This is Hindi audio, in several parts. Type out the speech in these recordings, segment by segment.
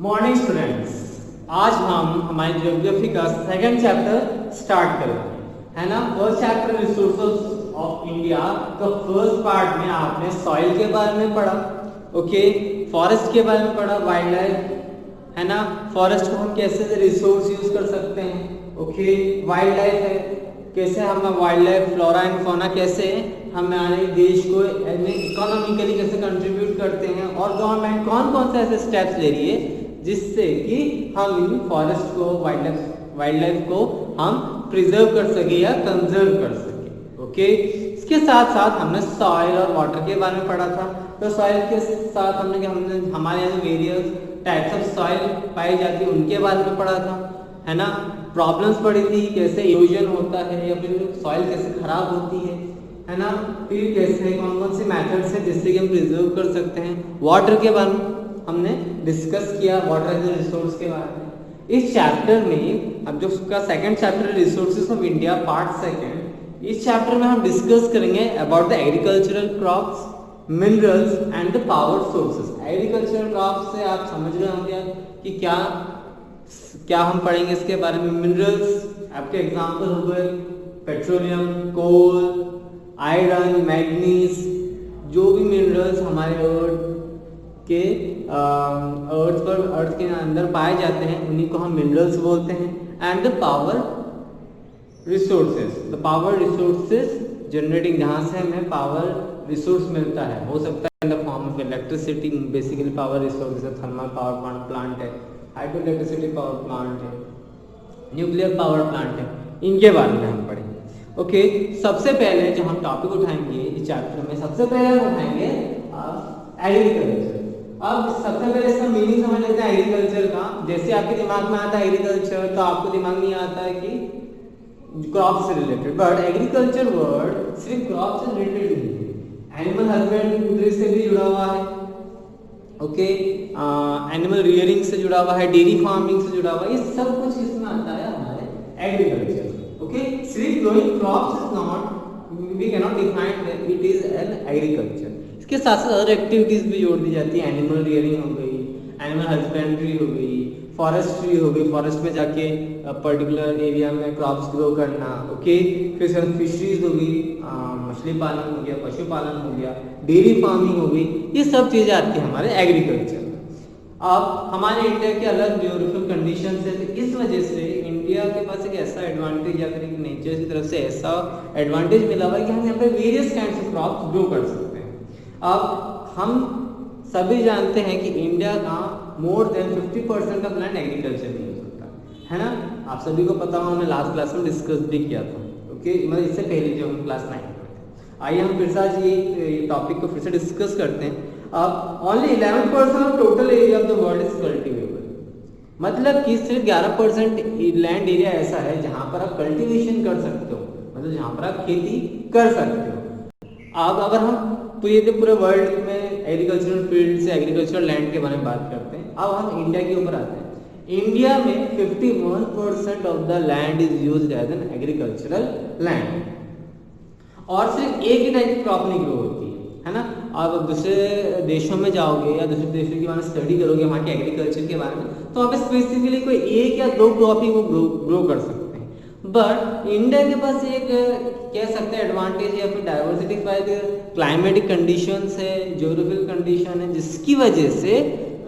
मॉर्निंग स्टूडेंट्स, आज हम हमारी ज्योग्राफी का सेकंड चैप्टर स्टार्ट करेंगे, है ना। First chapter resources of India का फर्स्ट पार्ट में आपने सॉइल के बारे में पढ़ा, ओके, फॉरेस्ट के बारे में पढ़ा, वाइल्ड लाइफ, है ना। फॉरेस्ट को हम कैसे रिसोर्स यूज कर सकते हैं, ओके। वाइल्ड लाइफ है, कैसे हम wild life flora and fauna कैसे हमारे देश को इकोनॉमिकली कैसे कंट्रीब्यूट करते हैं, और गवर्नमेंट कौन कौन से ऐसे स्टेप्स ले रही है जिससे कि हम इन फॉरेस्ट को वाइल्ड लाइफ को हम प्रिजर्व कर सके या कंजर्व कर सके, ओके। इसके साथ साथ हमने सॉइल और वाटर के बारे में पढ़ा था। तो सॉइल के साथ हमने हमारे यहाँ वेरियस टाइप्स ऑफ सॉइल पाई जाती है उनके बारे में पढ़ा था, है ना। प्रॉब्लम्स पढ़ी थी, कैसे इरोजन होता है या फिर सॉइल कैसे खराब होती है ना। फिर कैसे कौन कौन से मेथड्स हैं जिससे कि हम प्रिजर्व कर सकते हैं। वाटर के बारे में हमने डिस्कस किया, वाटर एज ए रिसोर्स के बारे में। इस चैप्टर में अब जो उसका सेकंड चैप्टर है resources of India part second, इस चैप्टर में हम डिस्कस करेंगे about the agricultural crops, minerals and the power sources. Agricultural crops से आप समझ रहे होंगे कि क्या हम पढ़ेंगे इसके बारे में। मिनरल्स आपके एग्जांपल हो गए पेट्रोलियम, कोल, आयरन, मैग्नीज, जो भी मिनरल्स हमारे अर्थ के अंदर पाए जाते हैं उन्हीं को हम मिनरल्स बोलते हैं। And the power resources generating, जहाँ से हमें पावर रिसोर्स मिलता है, हो सकता है in the form of electricity. Basically power resource thermal power plant है, हाइड्रो इलेक्ट्रिसिटी पावर प्लांट है, न्यूक्लियर पावर प्लांट है, इनके बारे में हम पढ़ेंगे, ओके। सबसे पहले जो हम टॉपिक उठाएंगे इस चैप्टर में, सबसे पहले हम उठाएंगे एग्रीकल्चर। अब सबसे पहले इसका मीनिंग समझ लेते हैं एग्रीकल्चर का। जैसे आपके दिमाग में आता है एग्रीकल्चर तो आपको दिमाग में आता है कि क्रॉप से रिलेटेड, बट एग्रीकल्चर वर्ड सिर्फ क्रॉप से रिलेटेड नहीं है, एनिमल हस्बेंड्री से भी जुड़ा हुआ है, ओके। एनिमल रियरिंग से जुड़ा हुआ है, डेयरी फार्मिंग से जुड़ा हुआ है, ये सब कुछ इसमें आता है हमारे एग्रीकल्चर, ओके। सिर्फ growing crops is not, we can not define it is an agriculture. इसके साथ साथ अदर एक्टिविटीज भी जोड़ दी जाती है। एनिमल रियरिंग हो गई, एनिमल हस्बेंड्री हो गई, फॉरेस्ट्री हो गई, फॉरेस्ट में जाके पर्टिकुलर एरिया में क्रॉप्स ग्रो करना, ओके। फिर फिशरीज हो गई, मछली पालन हो गया, पशुपालन हो गया, डेयरी फार्मिंग हो गई, ये सब चीजें आती है हमारे एग्रीकल्चर। अब हमारे इंडिया के अलग ज्योग्राफिकल कंडीशन है, तो इस वजह से इंडिया के पास एक ऐसा एडवांटेज या फिर नेचर की तरफ से ऐसा एडवांटेज मिला हुआ है कि हम यहाँ पे various kinds of crops grow कर सकते हैं। अब हम सभी जानते हैं कि इंडिया का more than 50% of land agriculture में यूज होता है ना। आप सभी को पता हो, हमने लास्ट क्लास में डिस्कस भी किया था, ओके, मतलब इससे पहले जो हम क्लास 9 में थे। आइए हम फिर से आज ये टॉपिक को फिर से डिस्कस करते हैं। अब only 11% of total area of the world is cultivable, मतलब कि सिर्फ 11% लैंड एरिया ऐसा है जहां पर आप कल्टीवेशन कर सकते हो, मतलब जहां पर आप खेती कर सकते हो। अब अगर हम पूरे वर्ल्ड में एग्रीकल्चरल फील्ड से एग्रीकल्चरल लैंड के बारे में बात करते हैं, अब हम इंडिया के ऊपर आते हैं। इंडिया में 51% of the land is used as an agricultural land, और सिर्फ एक ही टाइप की क्रॉप नहीं ग्रो होती है ना। आप दूसरे देशों में जाओगे या दूसरे देशों के बारे में स्टडी करोगे वहाँ के एग्रीकल्चर के बारे में, तो वहाँ पे स्पेसिफिकली कोई एक या दो क्रॉप ही वो ग्रो कर सकते हैं। बट इंडिया के पास एक कह सकते हैं एडवांटेज या फिर डाइवर्सिटी क्लाइमेटिक कंडीशंस है, ज्योग्राफिकल कंडीशन है, जिसकी वजह से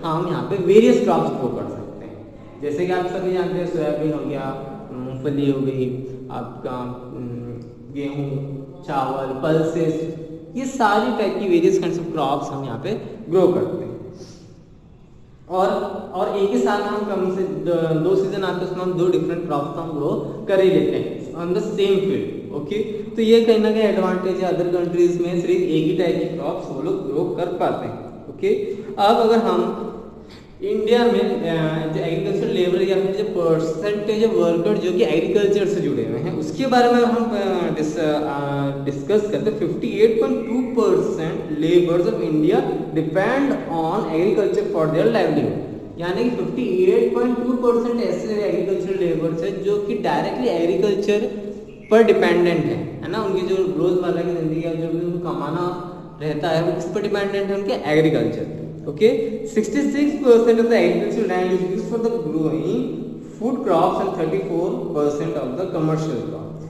हम यहाँ पे वेरियस क्रॉप्स ग्रो कर सकते हैं। जैसे कि आप सभी जानते हैं सोयाबीन हो गया, मूंगफली हो गई, आपका गेहूँ, चावल, पल्सेस, ये सारी टाइप की वेरियस काइंड्स ऑफ क्रॉप्स हम यहाँ पे ग्रो करते हैं। और एक ही साल में हम कम से 2 सीजन आते हैं, उसमें हम 2 डिफरेंट क्रॉप्स हम ग्रो कर ही लेते हैं on the same field, okay. तो ये कहीं ना कहीं एडवांटेज है। अदर कंट्रीज में सिर्फ एक ही टाइप की क्रॉप्स वो लोग ग्रो कर पाते हैं, ओके। अब अगर हम इंडिया में जो एग्रीकल्चर लेबर या फिर जो परसेंटेज ऑफ वर्कर जो कि एग्रीकल्चर से जुड़े हुए हैं उसके बारे में हम डिस्कस करते हैं। 58.2% labours of India depend on agriculture for their livelihood, यानी कि 58.2% ऐसे एग्रीकल्चर लेबर्स है जो कि डायरेक्टली एग्रीकल्चर पर डिपेंडेंट है ना। उनकी जो रोजमर्रा की जिंदगी है, जो भी उनको कमाना रहता है वो किस पर डिपेंडेंट है, उनके agriculture. Okay, 66% of the agricultural land is used for the growing food crops and 34% of the commercial crops.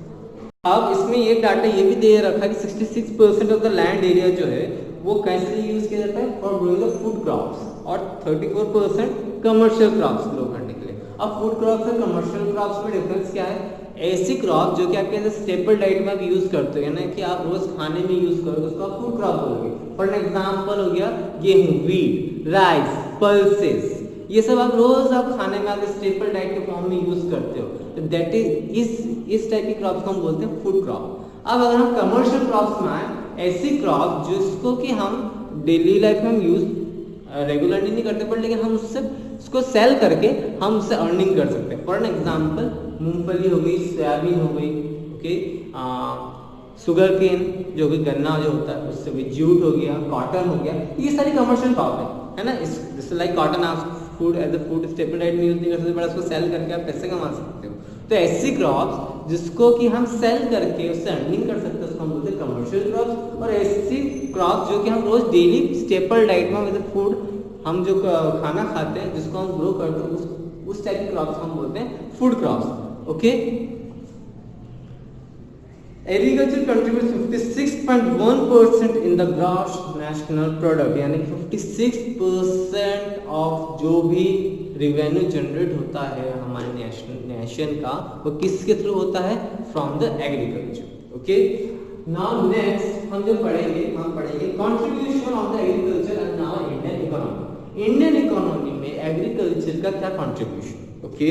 अब इसमें ये डाटा ये भी दे रखा है कि 66% ऑफ द लैंड एरिया जो है वो कैसे यूज किया जाता है for growing the food crops और 34% कमर्शियल क्रॉप्स ग्रो करने के लिए। अब फूड क्रॉप्स और कमर्शियल क्रॉप्स में डिफरेंस क्या है? ऐसी क्रॉप जो कि आपके स्टेपल डाइट में आप यूज करते हो ना कि आप रोज खाने में यूज करोगे उसको आप फूड क्रॉप बोलोगे। फॉर एग्जाम्पल हो गया गेहूं, व्हीट, राइस, पल्सेस, ये सब आप रोज आप खाने में आप स्टेपल डाइट के फॉर्म में यूज करते हो, तो दैट इस टाइप की क्रॉप्स को हम बोलते हैं फूड क्रॉप। अब अगर हम कमर्शियल क्रॉप्स में आए, ऐसी क्रॉप जिसको कि हम डेली लाइफ में हम यूज रेगुलरली नहीं करते पर लेकिन हम उसको सेल करके हम उससे अर्निंग कर सकते हैं। फॉर एन एग्जाम्पल मूंगफली हो गई, सोयाबीन हो गई, ओके, शुगर केन जो कि गन्ना जो होता है उससे भी, जूट हो गया, कॉटन हो गया, ये सारी कमर्शियल क्रॉप है ना। इस लाइक कॉटन आप food as a food staple diet में यूज नहीं कर सकते बट उसको सेल करके आप पैसे कमा सकते हो। तो ऐसी क्रॉप्स जिसको कि हम सेल करके उससे अर्निंग कर सकते हैं उसको हम बोलते हैं कमर्शियल क्रॉप्स। और ऐसी क्रॉप्स जो कि हम रोज डेली स्टेपल डाइट में विद फूड हम जो खाना खाते हैं जिसको हम ग्रो करते हैं उस टाइप की क्रॉप्स हम बोलते हैं food crops. Okay, agriculture contributes 56.1% in the gross national product, यानी 56% ऑफ जो भी रेवेन्यू जनरेट होता है हमारे नेशन का वो किसके थ्रू होता है? From the agriculture. Okay, now next हम जो पढ़ेंगे contribution of the agriculture and now Indian economy. Indian economy में एग्रीकल्चर का क्या contribution? Okay,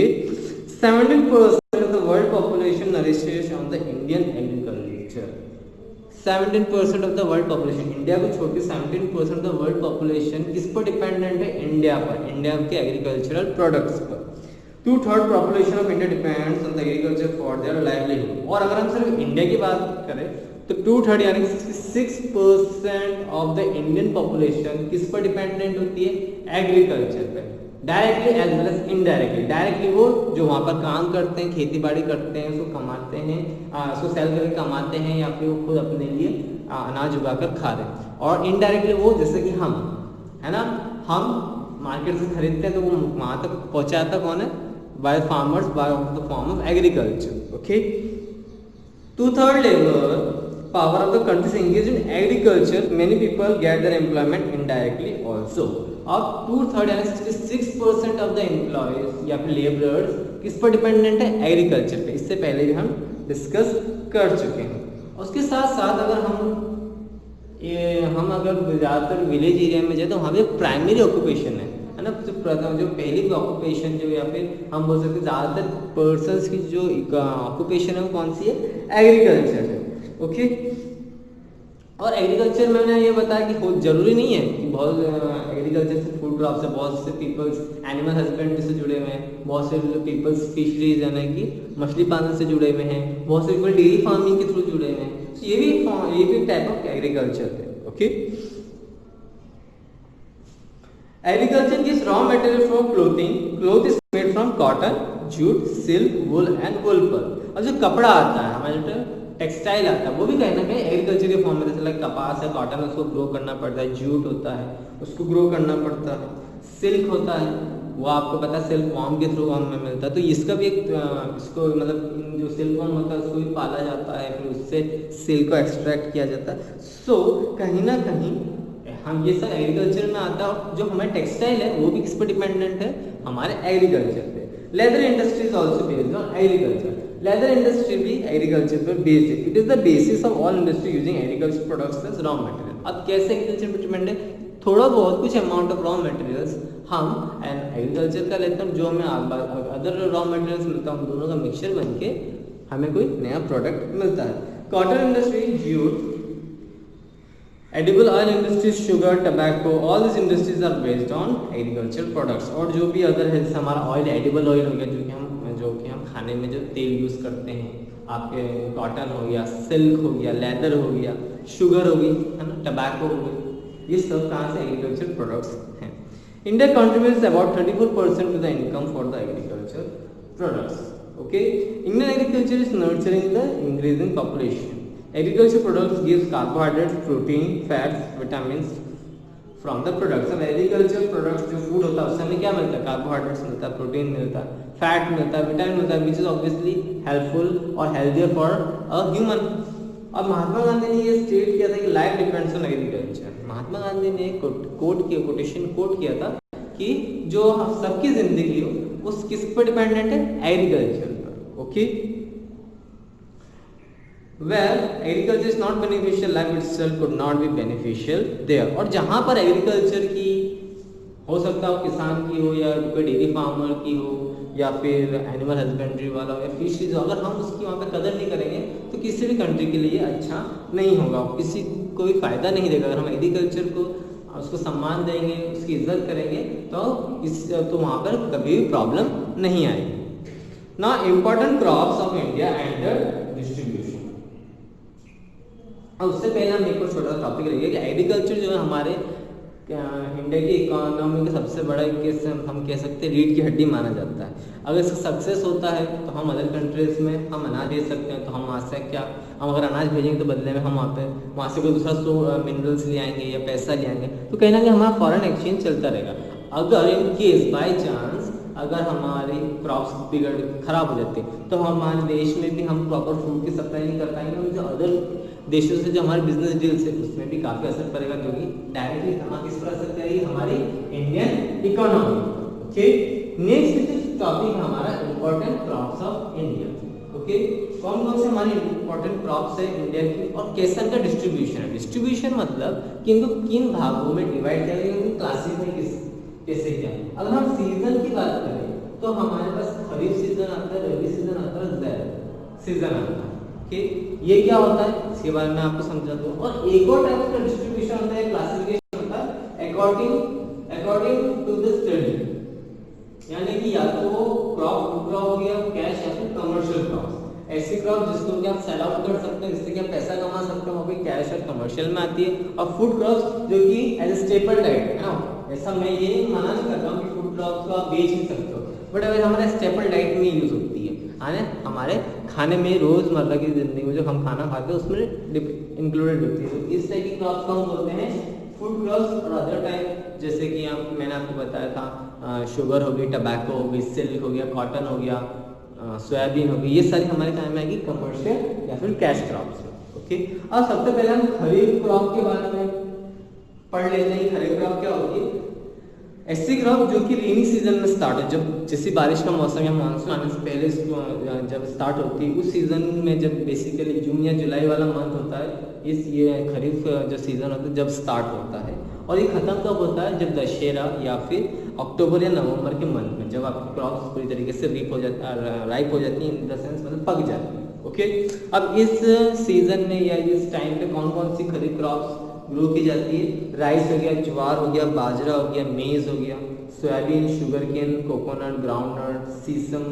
17% of the world population nourishes on the Indian agriculture. 17% of the world population, India को छोड़ के 17% of the world population किस पर डिपेंडेंट है? इंडिया पर, इंडिया के एग्रीकल्चरल प्रोडक्ट्स पर। 2/3 population of India depends on the agriculture for their livelihood. और अगर हम सिर्फ इंडिया की बात करें तो 2/3 यानी 66% ऑफ द इंडियन पॉपुलेशन किस पर डिपेंडेंट होती है? एग्रीकल्चर पे, directly as well as indirectly. Directly वो जो वहाँ पर काम करते हैं, खेती बाड़ी करते हैं, उसको कमाते हैं, उसको सेल करके कमाते हैं या फिर वो खुद अपने लिए अनाज उगाकर खा रहे हैं। और इनडायरेक्टली वो जैसे कि हम है ना, हम मार्केट से खरीदते हैं तो वो वहाँ तक पहुँचाता कौन है? By farmers, by the form of agriculture. Okay, 2/3 labour power of the country is engaged in agriculture. Many people get their employment indirectly also. अब 2/3 यानी 66% ऑफ द एम्प्लॉयज या फिर लेबरर्स किस पर डिपेंडेंट है? एग्रीकल्चर पे। इससे पहले भी हम डिस्कस कर चुके हैं। उसके साथ साथ अगर हम अगर ज़्यादातर विलेज एरिया में जाए तो वहाँ पे प्राइमरी ऑक्यूपेशन है ना, जो पहली ऑक्यूपेशन जो या फिर हम बोल सकते हैं ज़्यादातर पर्सनस की जो ऑक्यूपेशन है वो कौन सी है? एग्रीकल्चर है। ओके, और एग्रीकल्चर में मैंने ये बताया कि जरूरी नहीं है कि बहुत एग्रीकल्चर से फूड क्रॉप से बहुत से पीपल्स एनिमल हस्बेंड्री से जुड़े हुए हैं, बहुत से पीपल्स फिशरीज यानी कि मछली पालन से जुड़े हुए हैं, बहुत से पीपल डेयरी फार्मिंग के थ्रू जुड़े हुए हैं। तो ये भी टाइप ऑफ एग्रीकल्चर है। Okay, agriculture gives raw material for clothing. Cloth is made from cotton, jute, silk, wool and wool पर। और जो कपड़ा आता है हमारे जो टेक्सटाइल आता है वो भी कहीं ना कहीं एग्रीकल्चर के फॉर्म में, जैसे लाइक कपास है, कॉटन है, उसको ग्रो करना पड़ता है, जूट होता है उसको ग्रो करना पड़ता है, सिल्क होता है वो आपको पता है सिल्क वॉर्म के थ्रू हमें मिलता है। तो इसका भी एक इसको मतलब जो सिल्क वॉर्म होता है उसको भी पाला जाता है, फिर उससे सिल्क को एक्सट्रैक्ट किया जाता है। सो कहीं ना कहीं हम ये सब एग्रीकल्चर में आता है। जो हमारे टेक्सटाइल है वो भी किस पर डिपेंडेंट है? हमारे एग्रीकल्चर पे। Leather industry is also based on agriculture. Leather industry भी एग्रीकल्चर पर बेस्ड है। It is the basis of all industry using agriculture products as raw material. अब कैसे एग्रीकल्चर पर डिपेंड है? थोड़ा बहुत कुछ अमाउंट ऑफ रॉ मटेरियल्स हम एग्रीकल्चर का लेते हैं, जो हमें अदर रॉ मटेरियल्स मिलता है, हम दोनों का मिक्सचर बन के हमें कोई नया प्रोडक्ट मिलता है। Cotton industry, jute, edible oil industry, sugar, tobacco, all this industries are based on agriculture products. और जो भी अदर है जैसे हमारा ऑयल, एडिबल ऑयल हो गया जो कि हम खाने में जो तेल यूज़ करते हैं, आपके कॉटन हो गया, सिल्क हो गया, लेदर हो गया, शुगर हो गई, है ना, टबैको हो गई, ये सब कहाँ से? एग्रीकल्चर प्रोडक्ट्स हैं। India contributes about 34% to the income for the agriculture products. Okay, Indian agriculture is nurturing the increasing population. Agriculture products gives carbohydrates, protein, fats, vitamins from the products of agriculture products, जो फूड होता है उससे हमें क्या मिलता है, कार्बोहाइड्रेट्स मिलता है, प्रोटीन मिलता है, फैट मिलता है, विटामिन मिलता है, विच इज ऑब्वियसली हेल्पफुल और हेल्थियर फॉर अ ह्यूमन। अब महात्मा गांधी ने ये स्टेट किया था कि life depends on agriculture. Mahatma Gandhi ने कोटेशन कोट किया था कि जो सबकी जिंदगी हो वो किस पर डिपेंडेंट है, एग्रीकल्चर पर। Okay, where agriculture is not beneficial, life itself could not be beneficial there. और जहां पर एग्रीकल्चर की हो सकता हो, किसान की हो या कोई डेयरी फार्मर की हो या फिर एनिमल हस्बेंड्री वाला हो या फिशरीज हो, अगर हम उसकी वहाँ पे कदर नहीं करेंगे तो किसी भी कंट्री के लिए अच्छा नहीं होगा, किसी को भी फायदा नहीं देगा। अगर हम एग्रीकल्चर को उसको सम्मान देंगे, उसकी इज्जत करेंगे तो वहाँ पर कभी भी प्रॉब्लम नहीं आएगी। Now important crops of India and distribution. अब उससे पहले हम एक और छोटा सा टॉपिक रहेगा कि एग्रीकल्चर जो है हमारे इंडिया की इकोनॉमी का सबसे बड़ा हम कह सकते हैं रीढ़ की हड्डी माना जाता है। अगर इसका सक्सेस होता है तो हम अदर कंट्रीज में हम अनाज भेज सकते हैं, तो हम वहाँ से क्या, हम अगर अनाज भेजेंगे तो बदले में हम वहाँ से कोई दूसरा मिनरल्स ले आएंगे या पैसा ले आएंगे, तो कहीं ना कहीं हमारा फॉरेन एक्सचेंज चलता रहेगा। अगर इन केस बाई चांस अगर हमारी क्रॉप्स खराब हो जाती है तो हमारे देश में भी हम प्रॉपर फूड की सप्लाई नहीं कर पाएंगे, और जो अदर देशों से जो हमारे बिजनेस डील्स है उसमें भी काफी असर पड़ेगा, क्योंकि डायरेक्टली हमारा किस पर असर करेगी, हमारी Indian economy. Okay, next topic हमारा important crops of India. Okay, कौन कौन से हमारी इंपॉर्टेंट क्रॉप्स है इंडिया की और कैसे इनका डिस्ट्रीब्यूशन है। डिस्ट्रीब्यूशन मतलब कि इनको किन भागों में डिवाइड किया गया, इनको क्लासिफाई कैसे किया। अगर हम सीजन की बात करें तो हमारे पास खरीफ सीजन आता है, रबी सीजन आता है, ज़ैद सीजन आता है। ओके, ये क्या होता है इसके बारे में आपको समझा दूं। और एक और टाइप का डिस्ट्रीब्यूशन होता है, क्लासिफिकेशन होता है अकॉर्डिंग टू द स्टडी, यानी कि या तो वो क्रॉप हो गया, कैश या फिर कमर्शियल क्रॉप। ऐसी क्रॉप जिसको कि आप सेल आउट कर सकते हैं, जिससे कि आप पैसा कमा सकते हो, वो भी कैश और कमर्शियल में आती है। और फूड क्रॉप्स जो कि एज ए स्टेपल डाइट है ना, ऐसा मैं ये मना नहीं कर रहा हूँ कि फूड क्रॉप्स को आप बेच नहीं सकते हो, बट अगर हमारे स्टेपल डाइट में यूज होती है, हमारे खाने में रोजमर्रा की जिंदगी में जो हम खाना खाते हैं उसमें इंक्लूडेड होती है। तो इस टाइप की क्रॉप्स को हम बोलते हैं फूड क्रॉप्स। और अदर टाइप जैसे कि मैंने आपको बताया था, शुगर हो गई, टबैको हो गई, सिल्क हो गया, कॉटन हो गया, सोयाबीन हो गई, ये सारी हमारे काम में आएगी कमर्शियल या फिर कैश क्रॉप्स में। ओके, अब सबसे पहले हम खरीफ क्रॉप के बारे में पढ़ लेते हैं। खरीफ क्रॉप क्या होती है, ऐसी क्रॉप जो कि रेनी सीजन में स्टार्ट है, जब जैसे बारिश का मौसम या मानसून आने से पहले जब स्टार्ट होती है, उस सीजन में जब बेसिकली जून या जुलाई वाला मंथ होता है, ये खरीफ जो सीजन होता है जब स्टार्ट होता है। और ये खत्म कब होता है, जब दशहरा या फिर अक्टूबर या नवंबर के मंथ में, जब आपकी क्रॉप्स पूरी तरीके से राइप हो जाती है, इन द सेंस मतलब पक जाती है। ओके, अब इस सीजन में या इस टाइम पे कौन कौन सी खरीफ क्रॉप्स ग्रो की जाती है, राइस हो गया, ज्वार हो गया, बाजरा हो गया, मेज हो गया, soybean, sugar cane, coconut, groundnut, sesame,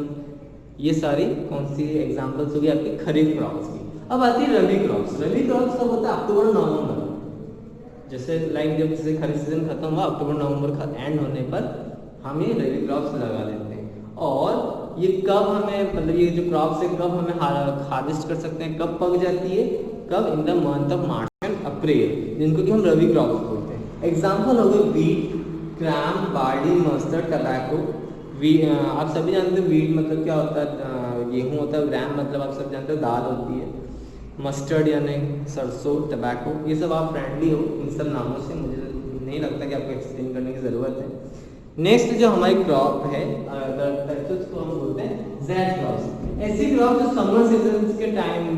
ये सारी कौन सी एग्जांपल्स हो गई आपकी खरीफ क्रॉप्स की। अब आती है रबी क्रॉप्स। रबी क्रॉप्स कब होता है, अक्टूबर नवंबर, जैसे लाइक जब जैसे खरीफ सीजन खत्म हुआ, अक्टूबर नवंबर का एंड होने पर हम ये रबी क्रॉप्स लगा लेते हैं। और ये कब हमें, मतलब ये जो क्रॉप्स है कब हमें हार्वेस्ट कर सकते हैं, कब पक जाती है, कब, in the month of March and April, जिनको कि हम रबी क्रॉप्स बोलते हैं। एग्जाम्पल हो गए वीट, ग्राम, बार्ली, मस्टर्ड, टबैको। आप सभी जानते हो वीट मतलब क्या होता है, गेहूँ होता है, ग्राम मतलब आप सब जानते हो दाल होती है, मस्टर्ड यानी सरसों, टबैको, ये सब आप फ्रेंडली हो इन सब नामों से, मुझे नहीं लगता कि आपको एक्सप्लेन करने की ज़रूरत है। नेक्स्ट जो हमारी क्रॉप है उसको हम बोलते हैं ज़ैद क्रॉप्स। ऐसी क्रॉप जो समर सीजन के टाइम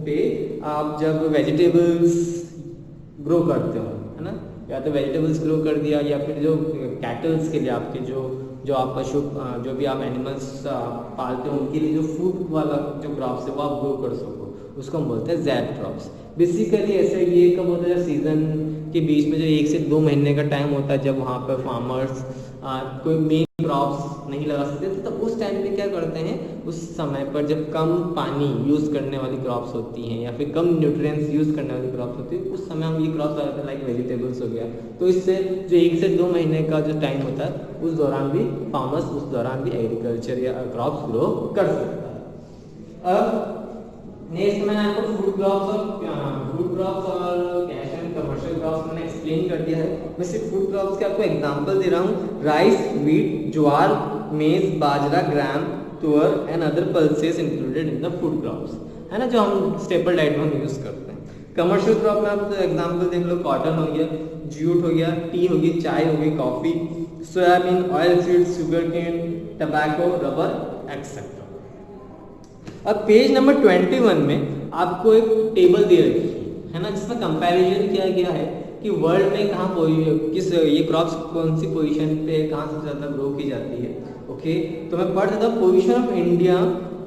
पे आप जब वेजिटेबल्स ग्रो करते हो, है ना, या तो वेजिटेबल्स ग्रो कर दिया, या फिर जो कैटल्स के लिए आपके जो आप पशु जो भी आप एनिमल्स पालते हो उनके लिए जो फूड वाला जो क्रॉप्स है वो आप ग्रो कर सको, उसको हम बोलते हैं ज़ैद क्रॉप्स। बेसिकली ऐसे ये कब होता है, सीजन के बीच में जो 1 से 2 महीने का टाइम होता है, जब वहाँ पर फार्मर्स कोई मेन क्रॉप्स नहीं लगा सकते थे, तो उस टाइम पे क्या करते हैं, उस समय पर जब कम पानी यूज़ करने वाली क्रॉप्स होती हैं या फिर कम न्यूट्रिएंट्स यूज़ करने वाली क्रॉप्स होती है, उस समय हम ये क्रॉप्स लगाते हैं, लाइक वेजिटेबल्स हो गया। तो इससे जो 1 से 2 महीने का जो टाइम होता है, उस दौरान भी फार्मर्स उस दौरान भी एग्रीकल्चर या क्रॉप्स ग्रो कर सकता है। अब नेक्स्ट मैंने आपको फूड क्रॉप्स और कैश एंड कमर्शियल क्रॉप्स मैंने एक्सप्लेन कर दिया है। मैं सिर्फ फूड क्रॉप्स के आपको एग्जांपल दे रहा हूँ। राइस, वीट, ज्वार, मेज, बाजरा, ग्राम, तुअर and other pulses included in the food crops, है ना, जो हम स्टेपल डाइट में हम यूज करते हैं। कमर्शियल क्रॉप में आप एग्जांपल देख लो, कॉटन हो गया, जूट हो गया, टी हो गई, चाय हो गई, coffee, soybean, oil seeds, sugar cane, tobacco, rubber etcetera. अब पेज नंबर 21 में आपको एक टेबल दे रखी है ना, जिसमें कंपैरिजन किया गया है कि वर्ल्ड में कहाँ किस ये क्रॉप्स कौन सी पोजीशन पे कहाँ सबसे ज़्यादा ग्रो की जाती है। ओके, तो मैं पढ़ देता हूँ position of India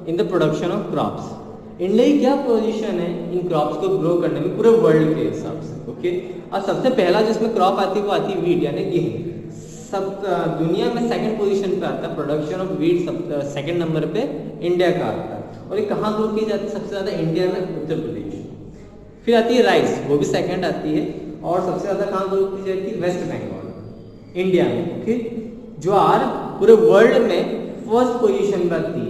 in the production of crops. India की क्या पोजीशन है इन क्रॉप्स को ग्रो करने में पूरे वर्ल्ड के हिसाब से। ओके, और सबसे पहला जिसमें क्रॉप आती है वो आती है वीट यानी गेहूं। सब दुनिया में सेकंड पोजीशन पे आता है प्रोडक्शन ऑफ वीट, सब सेकंड नंबर पे इंडिया का आता है। और ये कहाँ ग्रो की जाती है सबसे ज़्यादा? इंडिया में, उत्तर प्रदेश। फिर आती है राइस, वो भी सेकंड आती है, और सबसे ज़्यादा कहाँ ग्रो की जाती है? वेस्ट बंगाल, इंडिया में। ओके, ज्वार पूरे वर्ल्ड में फर्स्ट पोजीशन पर आती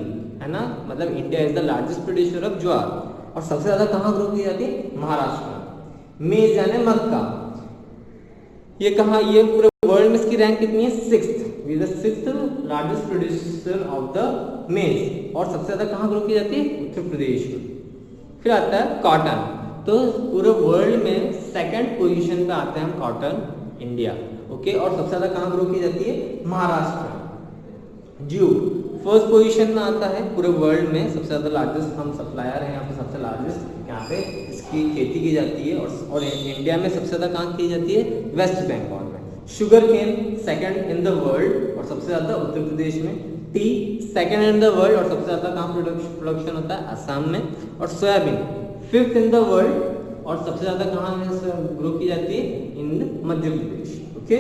है ना, मतलब India is the largest producer of jowar. और सबसे ज़्यादा कहाँ ग्रो की जाती है? महाराष्ट्र। मेज यानी मक्का, ये कहाँ, ये पूरे वर्ल्ड में इसकी रैंक कितनी है? 6th largest producer of the मेज। और सबसे ज्यादा कहाँ ग्रो की जाती है? उत्तर प्रदेश में। फिर आता है कॉटन, तो पूरे वर्ल्ड में सेकंड पोजीशन पे आते हैं हम कॉटन, इंडिया। ओके, और सबसे ज्यादा कहाँ ग्रो की जाती है? महाराष्ट्र। जूट फर्स्ट पोजीशन में आता है पूरे वर्ल्ड में, सबसे ज्यादा लार्जेस्ट हम सप्लायर हैं यहाँ पे, सबसे लार्जेस्ट यहाँ पे इसकी खेती की जाती है। और इंडिया में सबसे ज्यादा कहाँ की जाती है? वेस्ट बंगाल में। Sugar cane second in the world और सबसे ज्यादा उत्तर प्रदेश में। Tea second in the world और सबसे ज्यादा कहाँ प्रोडक्शन होता है? असम में। और soybean 5th in the world और सबसे ज्यादा कहाँ ग्रो की जाती है? इन मध्य प्रदेश। ओके,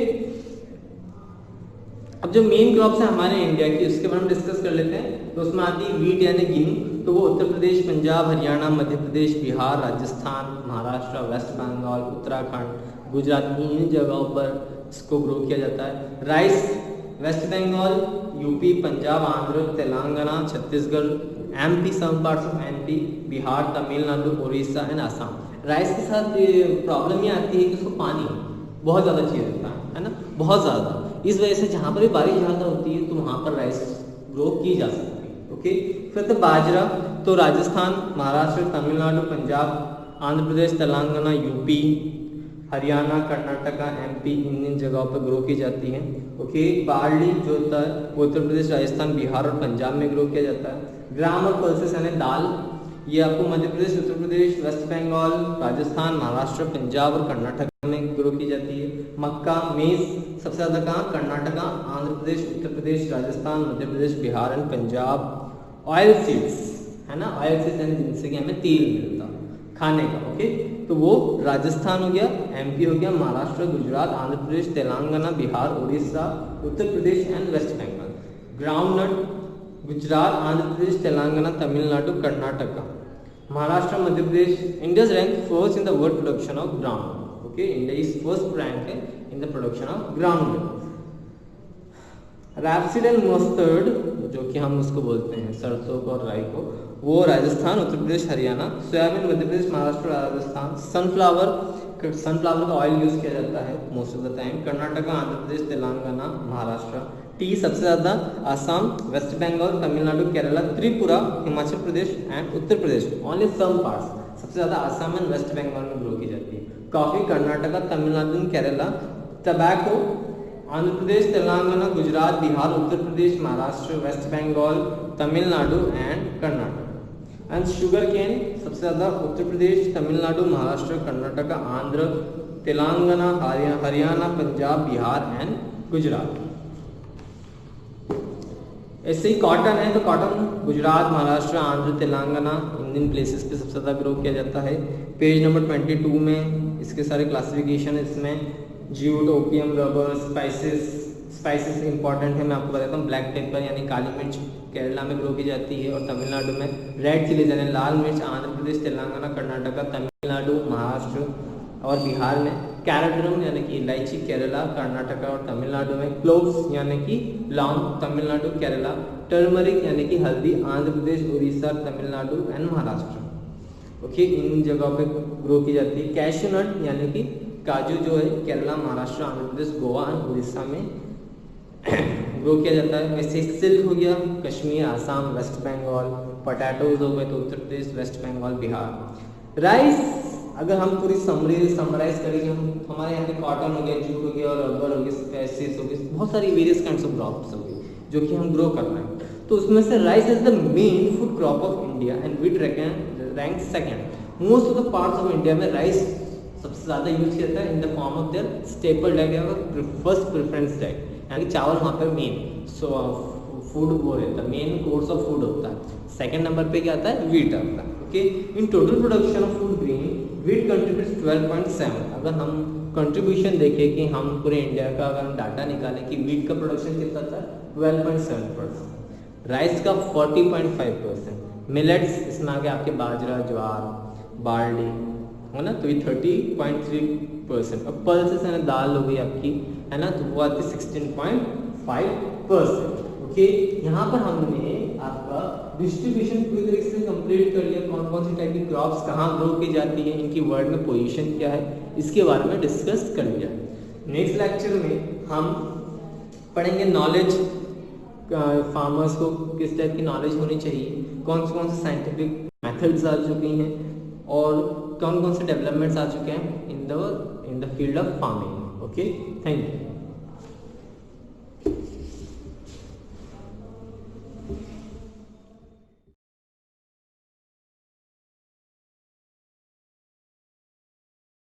अब जो मेन क्रॉप्स है हमारे इंडिया की उसके बारे में डिस्कस कर लेते हैं। तो उसमें आती है वीट यानी गेहूं, तो वो उत्तर प्रदेश, पंजाब, हरियाणा, मध्य प्रदेश, बिहार, राजस्थान, महाराष्ट्र, वेस्ट बंगाल, उत्तराखंड, गुजरात, इन जगहों पर इसको ग्रो किया जाता है। Rice West Bengal, UP, Punjab, Andhra, Telangana, Chhattisgarh, MP, some parts of MP, Bihar, Tamil Nadu, Orissa and Assam. Rice के साथ प्रॉब्लम ये आती है कि उसको पानी बहुत ज़्यादा चाहिए होता है ना, बहुत ज़्यादा। इस वजह से जहाँ पर भी बारिश ज़्यादा होती है तो वहाँ पर राइस ग्रो की जा सकती है। ओके, फिर तो बाजरा, तो राजस्थान, महाराष्ट्र, तमिलनाडु, पंजाब, आंध्र प्रदेश, तेलंगाना, यूपी, हरियाणा, कर्नाटका, एमपी, इन जगहों पर ग्रो की जाती है। ओके, बार्ली जो होता है वो उत्तर प्रदेश, राजस्थान, बिहार और पंजाब में ग्रो किया जाता है। ग्राम और पल्सेस यानी दाल, ये आपको मध्य प्रदेश, उत्तर प्रदेश, वेस्ट बंगाल, राजस्थान, महाराष्ट्र, पंजाब और कर्नाटक में ग्रो की जाती है। मक्का, मेज सबसे ज्यादा कहाँ? Karnataka, Andhra Pradesh, Uttar Pradesh, Rajasthan, Madhya Pradesh, Bihar and Punjab. Oil seeds है ना, ऑयल सीड्स यानी जिनसे कि हमें तेल मिलता खाने का। ओके, तो वो राजस्थान हो गया, एमपी हो गया, Maharashtra, Gujarat, Andhra Pradesh, Telangana, Bihar, Orissa, Uttar Pradesh and West Bengal. Ground nut Gujarat, Andhra Pradesh, Telangana, Tamil Nadu, Karnataka, Maharashtra, Madhya Pradesh. India's rank first in the world production of ground. Okay, India is first rank है in the production of ground. Rapeseed and mustard जो कि हम उसको बोलते हैं सरसों को और राई को, वो राजस्थान, उत्तर प्रदेश, हरियाणा। सोयाबीन मध्य प्रदेश, महाराष्ट्र, राजस्थान। सनफ्लावर का ऑयल यूज किया जाता है most of the time, Karnataka, Andhra Pradesh, Telangana, Maharashtra. Tea सबसे ज्यादा Assam, West Bengal, Tamil Nadu, Kerala, Tripura, Himachal Pradesh and Uttar Pradesh. Only some parts सबसे ज्यादा असम एंड वेस्ट बंगाल में ग्रो की जाती है। Coffee Karnataka, Tamil Nadu, Kerala. Tobacco Andhra Pradesh, Telangana, Gujarat, Bihar, Uttar Pradesh, Maharashtra, West Bengal, Tamil Nadu and Karnataka. And sugar cane सबसे ज्यादा उत्तर प्रदेश, तमिलनाडु, महाराष्ट्र, कर्नाटका, आंध्र, तेलंगाना, हरियाणा, पंजाब, बिहार एंड गुजरात। ऐसे ही कॉटन है तो कॉटन गुजरात, महाराष्ट्र, आंध्र, तेलंगाना, इन प्लेसेस पे सबसे ज़्यादा ग्रो किया जाता है। पेज नंबर 22 में इसके सारे क्लासिफिकेशन, इसमें jute, opium, rubber, spices important है, मैं आपको बताता हूँ। ब्लैक पेपर यानी काली मिर्च केरला में ग्रो की जाती है, और तमिलनाडु में रेड चिलीज यानी लाल मिर्च, आंध्र प्रदेश, तेलंगाना, कर्नाटका, तमिलनाडु, महाराष्ट्र और बिहार में। कैरेडम यानी कि इलायची केरला, कर्नाटका और तमिलनाडु में। क्लोव्स यानी कि लौंग, तमिलनाडु, केरला। टर्मरिक यानी कि हल्दी, आंध्र प्रदेश, उड़ीसा, तमिलनाडु एंड महाराष्ट्र। ओके, इन जगहों पे ग्रो की जाती है। कैश्यू नट यानी कि काजू जो है केरला, महाराष्ट्र, आंध्र प्रदेश, गोवा और उड़ीसा में ग्रो किया जाता है। वैसे सिल्क हो गया कश्मीर, आसाम, वेस्ट बंगाल। पोटैटोज हो गए तो उत्तर प्रदेश, वेस्ट बंगाल, बिहार। राइस अगर हम पूरी समराइज करेंगे, हम हमारे यहाँ पे कॉटन हो गया, जूट हो गया, और रबर हो गया, स्पाइसेस हो गए, बहुत सारी वेरियस काइंड्स ऑफ क्रॉप्स हो गए जो कि हम ग्रो कर रहे हैं। तो उसमें से rice is the main food crop of India and wheat rank second. Most of the parts of India में राइस सबसे ज़्यादा यूज किया जाता है in the form of their staple diet या फर्स्ट प्रेफरेंस डाइट, यानी चावल वहाँ पर मेन फूड वो रहता है, मेन कोर्स ऑफ फूड होता है। सेकंड नंबर पे क्या आता है, वीट आता है। Okay, in total production of food grain wheat contributes 12.7। अगर हम कंट्रीब्यूशन देखें कि हम पूरे इंडिया का अगर हम डाटा निकालें कि वीट का प्रोडक्शन कितना था, 12.7%, राइस का 40.5%, मिलेट्स इसमें आगे आपके बाजरा, ज्वार, बार्ली है ना, तो ये 30.3%, और पल्सेस है ना, दाल हो गई आपकी है ना, तो वो आती है 16.5%। ओके, यहाँ पर हमने आपका डिस्ट्रीब्यूशन पूरी तरीके से कंप्लीट कर लिया, कौन कौन सी टाइप की क्रॉप्स कहाँ ग्रो की जाती है, इनकी वर्ल्ड में पोजीशन क्या है, इसके बारे में डिस्कस कर लिया। नेक्स्ट लेक्चर में हम पढ़ेंगे नॉलेज, फार्मर्स को किस टाइप की नॉलेज होनी चाहिए, कौन से साइंटिफिक मेथड्स आ चुकी हैं, और कौन कौन से डेवलपमेंट्स आ चुके हैं in the field of farming. Okay, thank you.